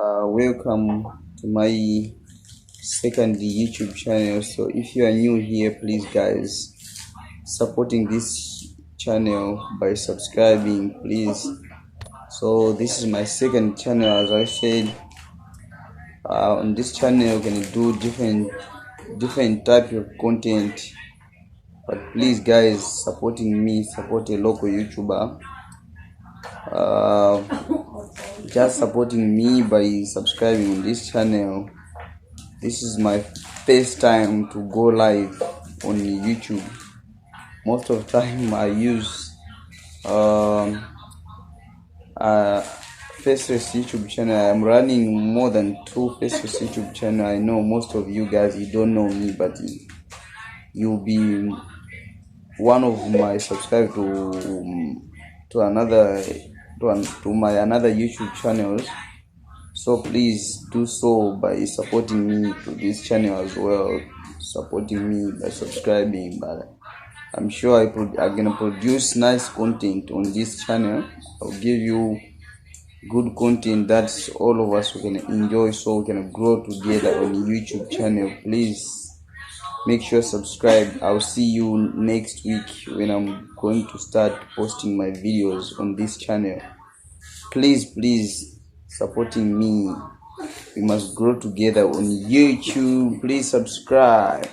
Welcome to my second YouTube channel. So if you are new here, please guys, supporting this channel by subscribing, please. So this is my second channel. As I said, on this channel you can do different type of content, but please guys, supporting me, support a local YouTuber. Just supporting me by subscribing on this channel. This is my first time to go live on YouTube. Most of the time I use faceless YouTube channel. I'm running more than 2 faceless YouTube channel. I know most of you guys, you don't know me, but you'll be one of my subscribers to another to my another YouTube channels. So please do so by supporting me to this channel as well, supporting me by subscribing. But I'm sure I'm gonna produce nice content on this channel. I'll give you good content that all of us can enjoy, so we can grow together on YouTube channel. Please make sure subscribe. I'll see you next week when I'm going to start posting my videos on this channel. Please supporting me. We must grow together on YouTube. Please subscribe.